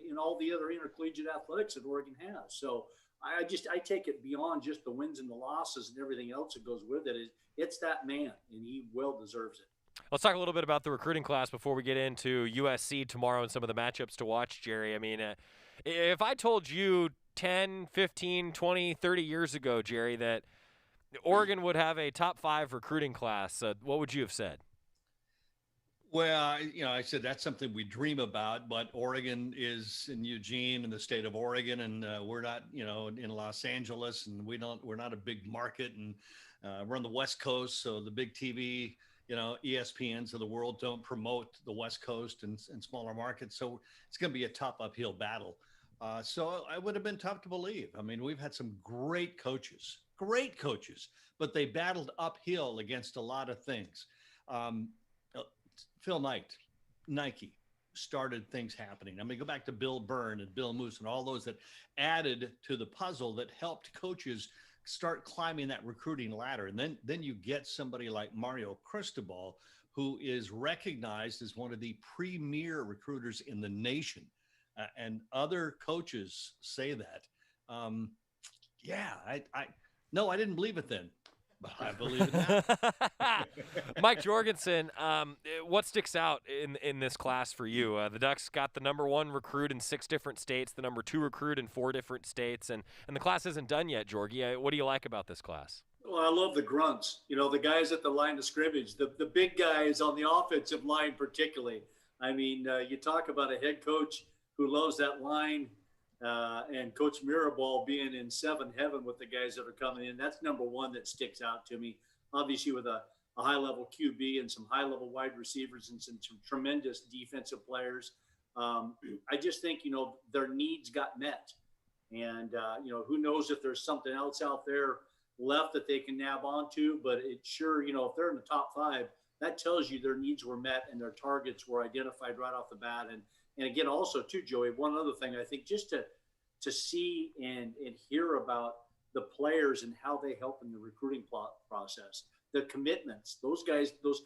in all the other intercollegiate athletics that Oregon has. So I take it beyond just the wins and the losses and everything else that goes with it. It's that man, and he well deserves it. Let's talk a little bit about the recruiting class before we get into USC tomorrow and some of the matchups to watch, Jerry. I mean, if I told you 10, 15, 20, 30 years ago, Jerry, that Oregon would have a top 5 recruiting class, what would you have said? Well, I said that's something we dream about, but Oregon is in Eugene, in the state of Oregon, and we're not, in Los Angeles, and we're not a big market, and we're on the West Coast, so the big TV, ESPNs of the world don't promote the West Coast and smaller markets, so it's going to be a tough uphill battle. So it would have been tough to believe. I mean, we've had some great coaches, but they battled uphill against a lot of things. Phil Knight, Nike, started things happening. I mean, go back to Bill Byrne and Bill Moose and all those that added to the puzzle that helped coaches start climbing that recruiting ladder. And then you get somebody like Mario Cristobal, who is recognized as one of the premier recruiters in the nation. And other coaches say that. I didn't believe it then. But I believe it now. Mike Jorgensen, what sticks out in this class for you? The Ducks got the number 1 recruit in 6 different states, the number 2 recruit in 4 different states, and the class isn't done yet, Jorgie. What do you like about this class? Well, I love the grunts. The guys at the line of scrimmage, the big guys on the offensive line particularly. I mean, you talk about a head coach who loves that line. And Coach Mirabal being in 7 heaven with the guys that are coming in, that's number 1 that sticks out to me. Obviously, with a high-level QB and some high-level wide receivers and some tremendous defensive players. I just think, their needs got met. And, who knows if there's something else out there left that they can nab onto. But it's sure, if they're in the top 5, that tells you their needs were met and their targets were identified right off the bat. And again, also too, Joey, one other thing, I think just to see and hear about the players and how they help in the recruiting process, the commitments, those guys, those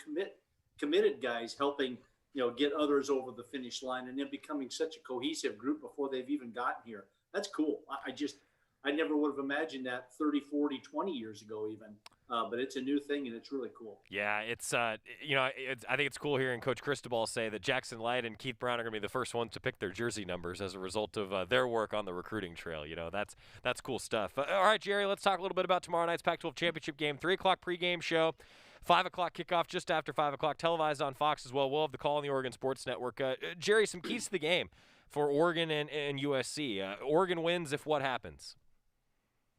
committed guys helping, get others over the finish line and then becoming such a cohesive group before they've even gotten here. That's cool. I never would have imagined that 30, 40, 20 years ago even. But it's a new thing, and it's really cool. Yeah, it's I think it's cool hearing Coach Cristobal say that Jackson Light and Keith Brown are going to be the first ones to pick their jersey numbers as a result of their work on the recruiting trail. That's cool stuff. All right, Jerry, let's talk a little bit about tomorrow night's Pac-12 Championship game. 3 o'clock pregame show, 5 o'clock kickoff just after 5 o'clock, televised on Fox as well. We'll have the call on the Oregon Sports Network. Jerry, some keys to the game for Oregon and USC. Oregon wins if what happens?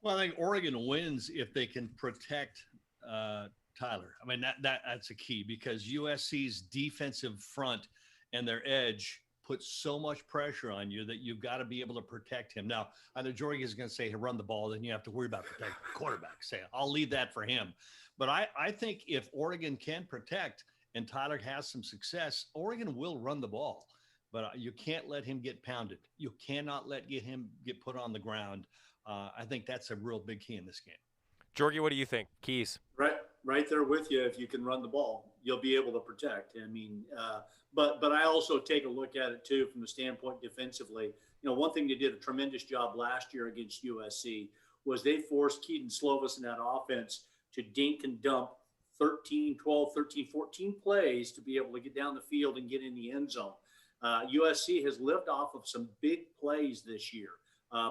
Well, I think Oregon wins if they can protect Tyler. I mean, that's a key because USC's defensive front and their edge puts so much pressure on you that you've got to be able to protect him. Now, either Jorgie is going to say, hey, run the ball, then you have to worry about protecting the quarterback. Say, I'll leave that for him. But I think if Oregon can protect and Tyler has some success, Oregon will run the ball. But you can't let him get pounded. You cannot let him get put on the ground. I think that's a real big key in this game. Jorgie, what do you think? Keys. Right there with you. If you can run the ball, you'll be able to protect. I mean, but I also take a look at it too from the standpoint defensively. One thing they did a tremendous job last year against USC was they forced Keaton Slovis in that offense to dink and dump 13, 12, 13, 14 plays to be able to get down the field and get in the end zone. USC has lived off of some big plays this year,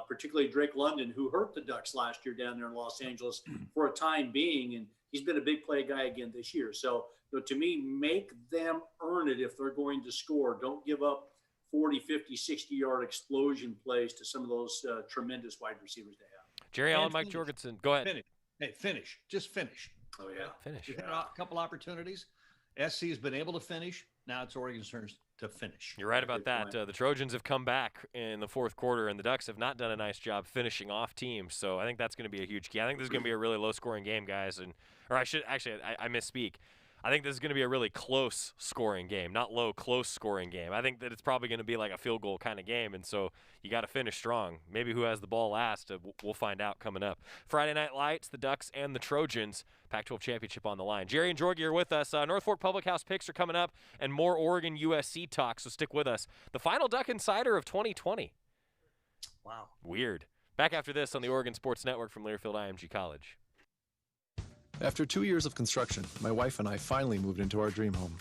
particularly Drake London, who hurt the Ducks last year down there in Los Angeles for a time being, and he's been a big play guy again this year. So to me, make them earn it if they're going to score. Don't give up 40, 50, 60-yard explosion plays to some of those tremendous wide receivers they have. Jerry Allen, Mike Jorgensen, go ahead. Finish. Hey, finish. Just finish. Oh, yeah. Finish. You had a couple opportunities. SC has been able to finish. Now it's Oregon's turn to finish. You're right about that. The Trojans have come back in the fourth quarter, and the Ducks have not done a nice job finishing off teams. So I think that's going to be a huge key. I think this is going to be a really low-scoring game, guys. I misspeak. I think this is going to be a really close scoring game, not low, close scoring game. I think that it's probably going to be like a field goal kind of game, and so you got to finish strong. Maybe who has the ball last, we'll find out coming up. Friday Night Lights, the Ducks and the Trojans, Pac-12 Championship on the line. Jerry and Jorgie are with us. North Fork Public House picks are coming up, and more Oregon USC talk, so stick with us. The final Duck Insider of 2020. Wow. Weird. Back after this on the Oregon Sports Network from Learfield IMG College. After 2 years of construction, my wife and I finally moved into our dream home.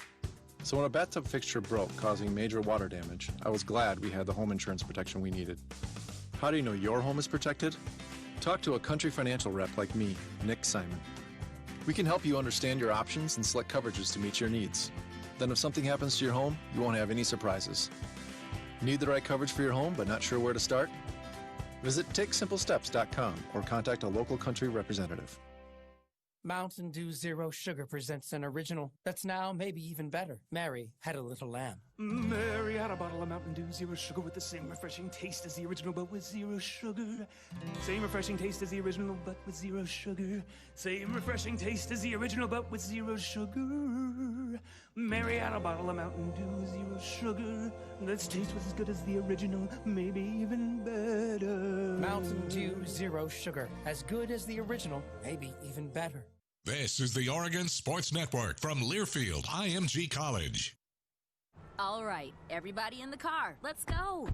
So when a bathtub fixture broke, causing major water damage, I was glad we had the home insurance protection we needed. How do you know your home is protected? Talk to a Country Financial rep like me, Nick Simon. We can help you understand your options and select coverages to meet your needs. Then if something happens to your home, you won't have any surprises. Need the right coverage for your home but not sure where to start? Visit TakeSimpleSteps.com or contact a local Country representative. Mountain Dew Zero Sugar presents an original that's now maybe even better. Mary had a little lamb. Mary had a bottle of Mountain Dew Zero Sugar with the same refreshing taste as the original, but with zero sugar. Same refreshing taste as the original, but with zero sugar. Same refreshing taste as the original, but with zero sugar. Mary had a bottle of Mountain Dew Zero Sugar that's taste was as good as the original, maybe even better. Mountain Dew Zero Sugar, as good as the original, maybe even better. This is the Oregon Sports Network from Learfield IMG College. All right, everybody in the car, let's go.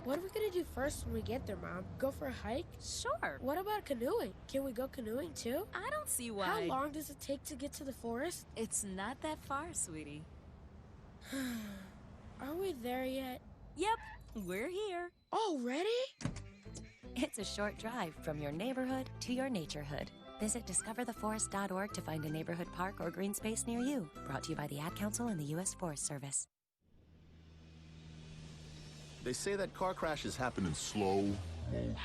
What are we gonna do first when we get there, Mom? Go for a hike? Sure. What about canoeing? Can we go canoeing too? I don't see why. How long does it take to get to the forest? It's not that far, sweetie. Are we there yet? Yep, we're here. Already? It's a short drive from your neighborhood to your naturehood. Visit discovertheforest.org to find a neighborhood park or green space near you. Brought to you by the Ad Council and the U.S. Forest Service. They say that car crashes happen in slow motion.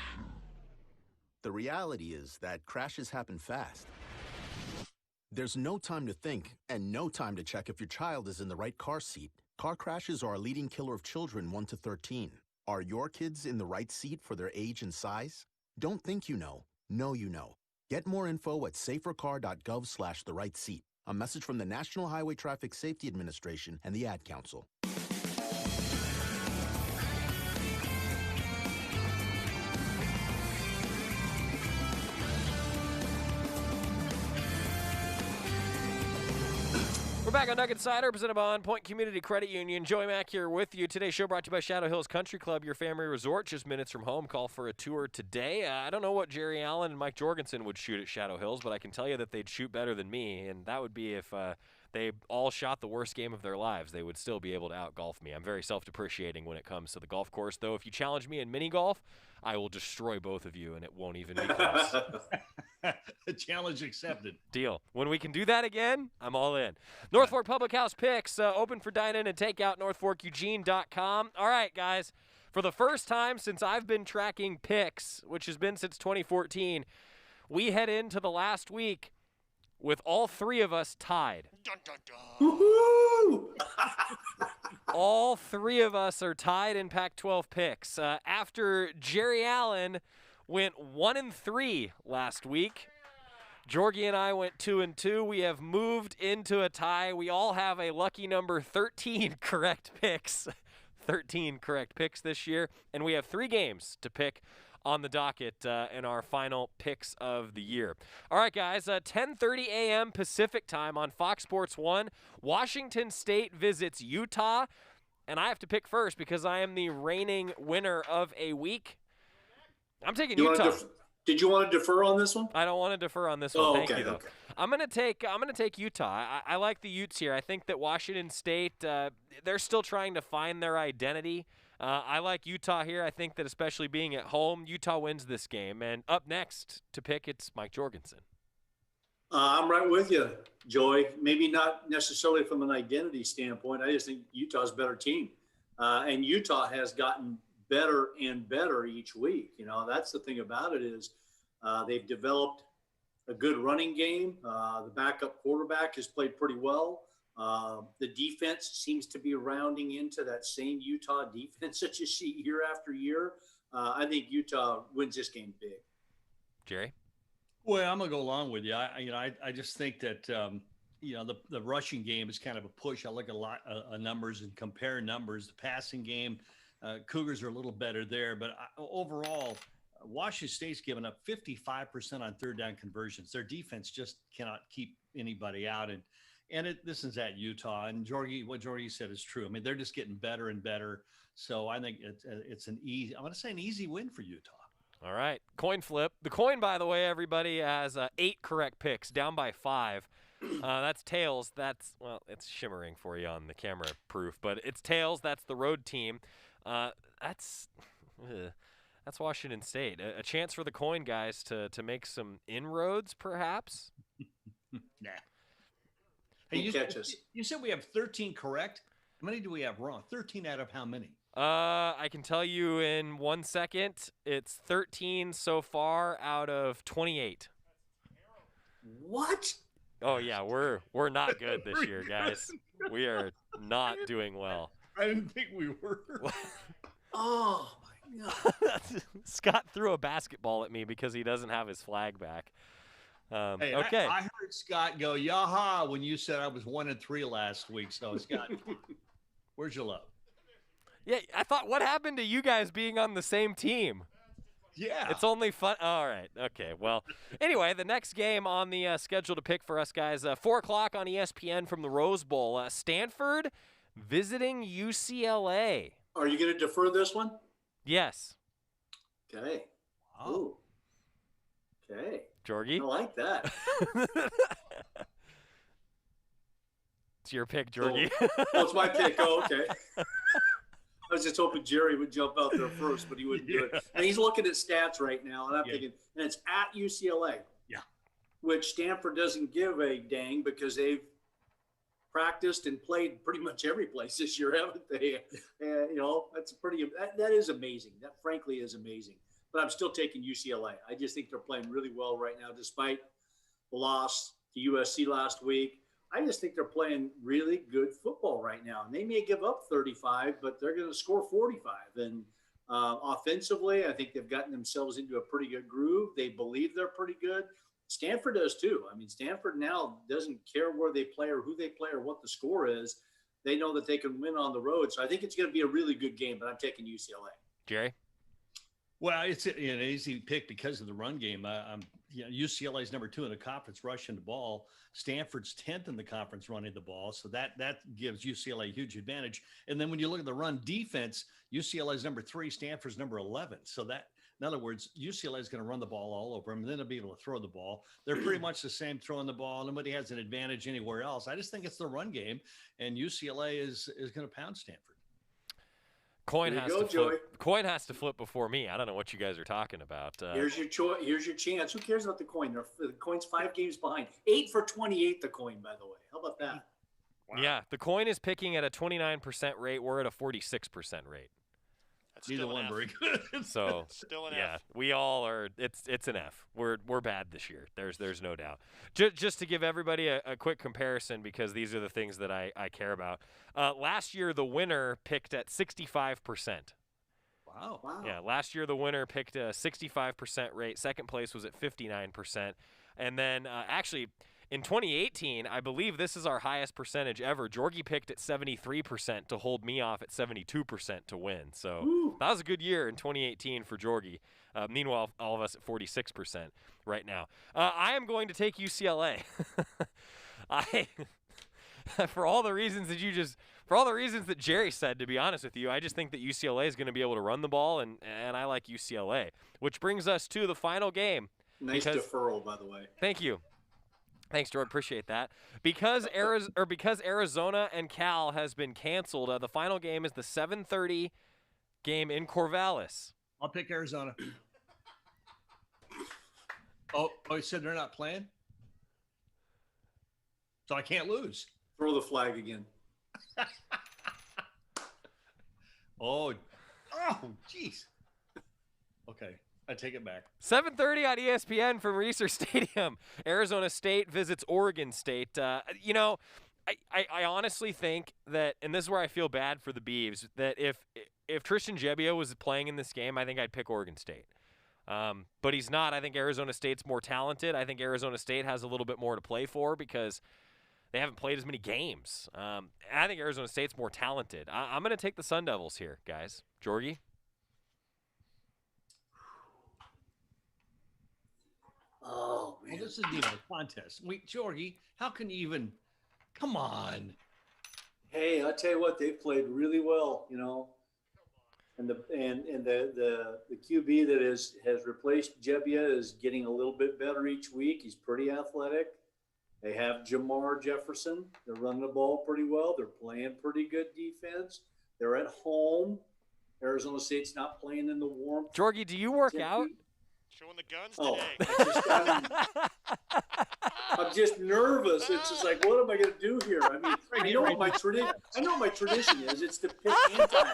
The reality is that crashes happen fast. There's no time to think and no time to check if your child is in the right car seat. Car crashes are a leading killer of children 1 to 13. Are your kids in the right seat for their age and size? Don't think you know. Know you know. Get more info at safercar.gov/the-right-seat. A message from the National Highway Traffic Safety Administration and the Ad Council. We're back on Duck Insider, presented by On Point Community Credit Union. Joey Mac here with you. Today's show brought to you by Shadow Hills Country Club, your family resort, just minutes from home. Call for a tour today. I don't know what Jerry Allen and Mike Jorgensen would shoot at Shadow Hills, but I can tell you that they'd shoot better than me, and that would be if they all shot the worst game of their lives. They would still be able to out-golf me. I'm very self-depreciating when it comes to the golf course, though. If you challenge me in mini-golf, I will destroy both of you, and it won't even be close. Challenge accepted. Deal. When we can do that again, I'm all in. North Fork Public House picks, open for dine-in and takeout, northforkeugene.com. All right, guys. For the first time since I've been tracking picks, which has been since 2014, we head into the last week with all three of us tied. Dun, dun, dun. Woo-hoo! All three of us are tied in Pac-12 picks. After Jerry Allen went 1-3 last week, Jorgie and I went 2-2. We have moved into a tie. We all have a lucky number 13 correct picks. 13 correct picks this year. And we have 3 games to pick on the docket in our final picks of the year. All right, guys, 10:30 a.m. Pacific time on Fox Sports 1. Washington State visits Utah. And I have to pick first because I am the reigning winner of a week. I'm taking Utah. Did you want to defer on this one? I don't want to defer on this one. Oh, Thank okay, you, though. okay. I'm gonna take Utah. I like the Utes here. I think that Washington State, they're still trying to find their identity. I like Utah here. I think that especially being at home, Utah wins this game. And up next to pick, it's Mike Jorgensen. I'm right with you, Joey. Maybe not necessarily from an identity standpoint. I just think Utah's a better team. And Utah has gotten better and better each week. You know, that's the thing about it is they've developed a good running game. The backup quarterback has played pretty well. The defense seems to be rounding into that same Utah defense that you see year after year. I think Utah wins this game big. Jerry? Well, I'm gonna go along with you. I just think that the rushing game is kind of a push. I look at a lot of numbers and compare numbers. The passing game, Cougars are a little better there, but overall, Washington State's given up 55% on third down conversions. Their defense just cannot keep anybody out, and this is at Utah. And what Jorgie said is true. I mean, they're just getting better and better. So I think it's an easy win for Utah. All right, coin flip. The coin, by the way, everybody has 8 correct picks, down by 5. That's tails. It's shimmering for you on the camera proof, but it's tails. That's the road team. That's Washington State. A chance for the coin guys to make some inroads, perhaps. Nah. Hey, you said we have 13 correct. How many do we have wrong? 13 out of how many? I can tell you in 1 second. It's 13 so far out of 28. What? Oh yeah, we're not good this year, guys. We are not doing well. I didn't think we were. Oh my God! Scott threw a basketball at me because he doesn't have his flag back. Hey, okay. I heard Scott go yaha when you said I was 1-3 last week. So Scott, where's your love? Yeah, I thought, what happened to you guys being on the same team? Yeah. It's only fun. All right. Okay. Well, anyway, the next game on the schedule to pick for us guys, 4 o'clock on ESPN from the Rose Bowl. Stanford visiting UCLA. Are you going to defer this one? Yes. Okay. Wow. Ooh. Okay. Jorgie? I like that. It's your pick, Jorgie. Oh, it's my pick. Oh, okay. I was just hoping Jerry would jump out there first, but he wouldn't do it. And he's looking at stats right now, and I'm thinking, and it's at UCLA. Yeah. Which Stanford doesn't give a dang because they've practiced and played pretty much every place this year, haven't they? That's that is amazing. That frankly is amazing. But I'm still taking UCLA. I just think they're playing really well right now, despite the loss to USC last week. I just think they're playing really good football right now. And they may give up 35, but they're going to score 45. And offensively, I think they've gotten themselves into a pretty good groove. They believe they're pretty good. Stanford does too. I mean, Stanford now doesn't care where they play or who they play or what the score is. They know that they can win on the road. So I think it's going to be a really good game, but I'm taking UCLA. Jerry? Well, it's an easy pick because of the run game. UCLA's number 2 in the conference rushing the ball. Stanford's 10th in the conference running the ball. So that gives UCLA a huge advantage. And then when you look at the run defense, UCLA's number 3, Stanford's number 11. So that, in other words, UCLA is going to run the ball all over them, and then they'll be able to throw the ball. They're pretty much the same throwing the ball. Nobody has an advantage anywhere else. I just think it's the run game, and UCLA is going to pound Stanford. Coin has to flip before me. I don't know what you guys are talking about. Here's your choice. Here's your chance. Who cares about the coin? The coin's 5 games behind. 8 for 28. The coin, by the way. How about that? Wow. Yeah, the coin is picking at a 29% rate. We're at a 46% rate. That's neither one very good. So still an yeah, F. we all are. It's an F. We're bad this year. There's no doubt. Just to give everybody a quick comparison, because these are the things that I care about. Last year the winner picked at 65%. Wow. Yeah, last year the winner picked a 65% rate. Second place was at 59%. And then actually in 2018, I believe this is our highest percentage ever. Jorgie picked at 73% to hold me off at 72% to win. So that was a good year in 2018 for Jorgie. Meanwhile, all of us at 46% right now. I am going to take UCLA. For all the reasons that Jerry said, to be honest with you, I just think that UCLA is going to be able to run the ball, and I like UCLA. Which brings us to the final game. Nice deferral, by the way. Thank you. Thanks, Jordan. Appreciate that. Because Arizona and Cal has been canceled, the final game is the 7:30 game in Corvallis. I'll pick Arizona. Oh, you said they're not playing? So I can't lose. Throw the flag again. Oh, jeez. Okay, I take it back. 7:30 on ESPN from Reser Stadium. Arizona State visits Oregon State. I honestly think that, and this is where I feel bad for the Beavs, that if Tristan Gebbia was playing in this game, I think I'd pick Oregon State. But he's not. I think Arizona State's more talented. I think Arizona State has a little bit more to play for because they haven't played as many games. I think Arizona State's more talented. I'm going to take the Sun Devils here, guys. Jorgie? Oh, man. Well, this is, a contest. Wait, Jorgie, how can you even – come on. Hey, I tell you what, they've played really well, And the QB that has replaced Gebbia is getting a little bit better each week. He's pretty athletic. They have Jamar Jefferson. They're running the ball pretty well. They're playing pretty good defense. They're at home. Arizona State's not playing in the warmth. Jorgie, do you work out? Showing the guns today. I'm just nervous. It's just like, what am I going to do here? I mean, I know what my tradition is. It's to pick anti.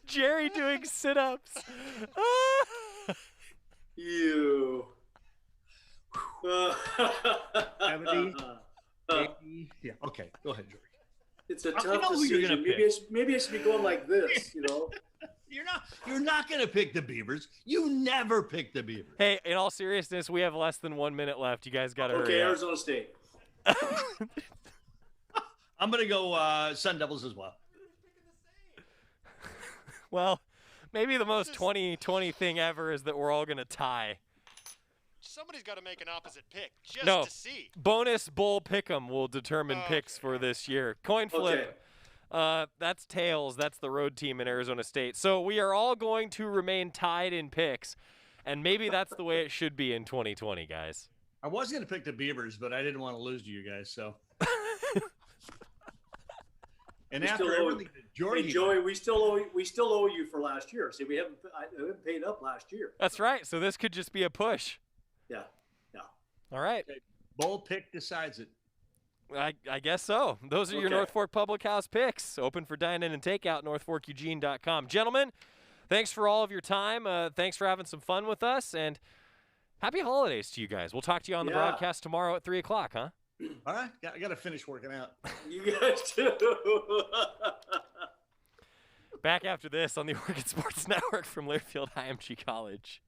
Jerry doing sit-ups. You. 70, 80. Yeah. Okay. Go ahead, Jorgie. It's a tough decision. Maybe I should be going like this, You're not going to pick the Beavers. You never pick the Beavers. Hey, in all seriousness, we have less than 1 minute left. You guys got to hurry up. Okay, Arizona State. I'm going to go Sun Devils as well. Well, maybe the most 2020 thing ever is that we're all going to tie. Somebody's got to make an opposite pick just to see. Bonus Bowl Pick'em will determine picks for this year. Coin flip. Okay. That's tails. That's the road team in Arizona State. So we are all going to remain tied in picks, and maybe that's the way it should be in 2020, guys. I was going to pick the Beavers, but I didn't want to lose to you guys, so. And we after everything that Jorgie, hey, Joey, we still owe you for last year. See, I haven't paid up last year. That's right. So this could just be a push. Yeah. All right. Okay. Bowl pick decides it. I guess so. Those are your North Fork Public House picks. Open for dine-in and takeout, northforkeugene.com. Gentlemen, thanks for all of your time. Thanks for having some fun with us, and happy holidays to you guys. We'll talk to you on the broadcast tomorrow at 3 o'clock, huh? All right. I got to finish working out. You guys too. Back after this on the Oregon Sports Network from Learfield IMG College.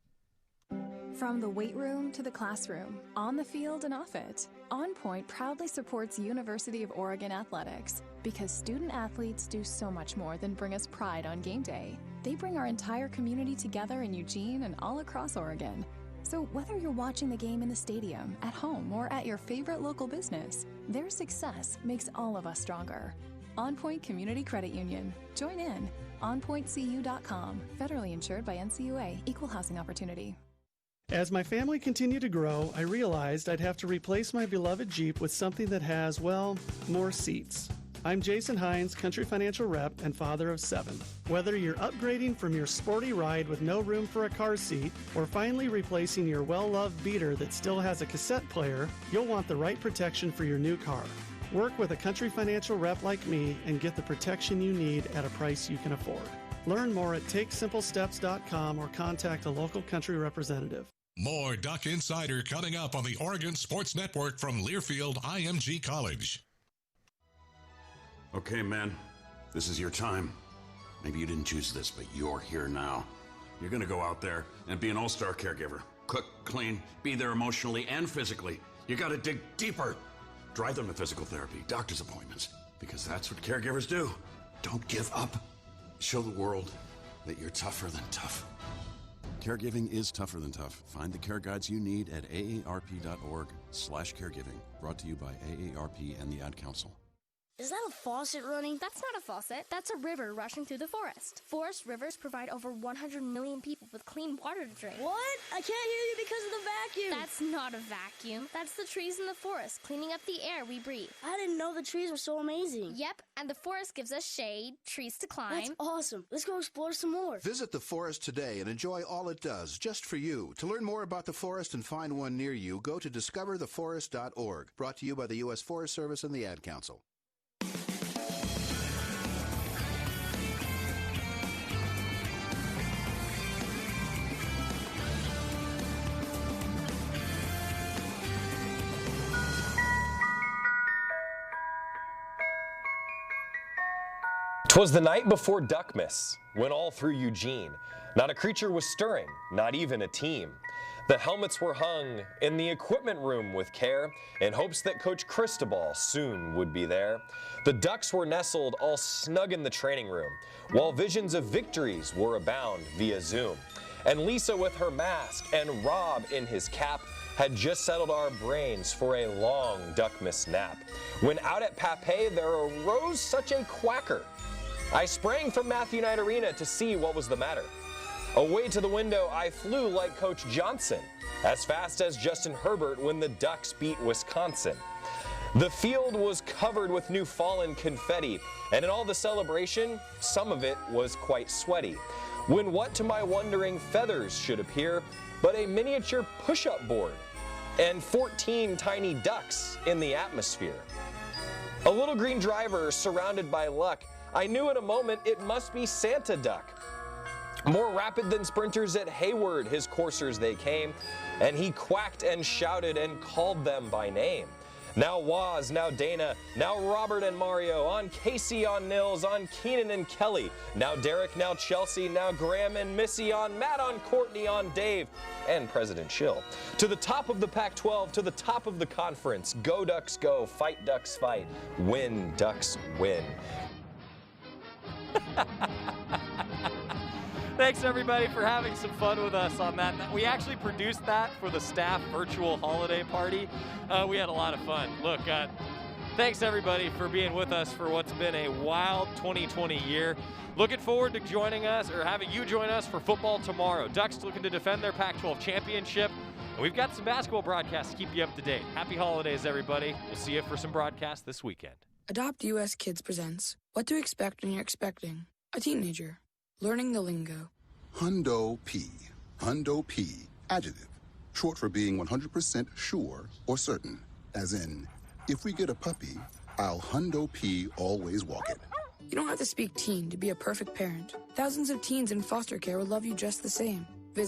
From the weight room to the classroom, on the field and off it, On Point proudly supports University of Oregon athletics because student athletes do so much more than bring us pride on game day. They bring our entire community together in Eugene and all across Oregon. So whether you're watching the game in the stadium, at home, or at your favorite local business, their success makes all of us stronger. On Point Community Credit Union. Join in. OnPointCU.com. Federally insured by NCUA. Equal housing opportunity. As my family continued to grow, I realized I'd have to replace my beloved Jeep with something that has, well, more seats. I'm Jason Hines, Country Financial Rep and father of 7. Whether you're upgrading from your sporty ride with no room for a car seat or finally replacing your well-loved beater that still has a cassette player, you'll want the right protection for your new car. Work with a Country Financial Rep like me and get the protection you need at a price you can afford. Learn more at TakeSimpleSteps.com or contact a local Country representative. More Duck Insider coming up on the Oregon Sports Network from Learfield IMG College. Okay, man, this is your time. Maybe you didn't choose this, but you're here now. You're going to go out there and be an all-star caregiver. Cook, clean, be there emotionally and physically. You gotta dig deeper. Drive them to physical therapy, doctor's appointments, because that's what caregivers do. Don't give up. Show the world that you're tougher than tough. Caregiving is tougher than tough. Find the care guides you need at aarp.org/caregiving. Brought to you by AARP and the Ad Council. Is that a faucet running? That's not a faucet. That's a river rushing through the forest. Forest rivers provide over 100 million people with clean water to drink. What? I can't hear you because of the vacuum. That's not a vacuum. That's the trees in the forest cleaning up the air we breathe. I didn't know the trees were so amazing. Yep, and the forest gives us shade, trees to climb. That's awesome. Let's go explore some more. Visit the forest today and enjoy all it does, just for you. To learn more about the forest and find one near you, go to discovertheforest.org. Brought to you by the U.S. Forest Service and the Ad Council. "'Twas the night before Duckmas, when all through Eugene, not a creature was stirring, not even a team. The helmets were hung in the equipment room with care, in hopes that Coach Cristobal soon would be there. The Ducks were nestled all snug in the training room, while visions of victories were abound via Zoom. And Lisa with her mask and Rob in his cap had just settled our brains for a long Duckmas nap, when out at Pape there arose such a quacker. I sprang from Matthew Knight Arena to see what was the matter. Away to the window I flew like Coach Johnson, as fast as Justin Herbert when the Ducks beat Wisconsin. The field was covered with new fallen confetti, and in all the celebration, some of it was quite sweaty. When what to my wondering feathers should appear but a miniature push-up board and 14 tiny ducks in the atmosphere. A little green driver surrounded by luck, I knew in a moment it must be Santa Duck. More rapid than sprinters at Hayward, his coursers they came, and he quacked and shouted and called them by name. Now Waz, now Dana, now Robert and Mario, on Casey, on Nils, on Keenan and Kelly, now Derek, now Chelsea, now Graham and Missy, on Matt, on Courtney, on Dave, and President Schill. To the top of the Pac-12, to the top of the conference, go Ducks go, fight Ducks fight, win Ducks win. Thanks everybody for having some fun with us on that. We actually produced that for the staff virtual holiday party. We had a lot of fun. Look, thanks everybody for being with us for what's been a wild 2020 year. Looking forward to joining us, or having you join us for football tomorrow. Ducks looking to defend their Pac-12 championship. And we've got some basketball broadcasts to keep you up to date. Happy holidays, everybody. We'll see you for some broadcasts this weekend. Adopt US Kids presents What to Expect When You're Expecting a Teenager. Learning the lingo. Hundo P. Hundo P. Adjective. Short for being 100% sure or certain. As in, if we get a puppy, I'll Hundo P always walk it. You don't have to speak teen to be a perfect parent. Thousands of teens in foster care will love you just the same.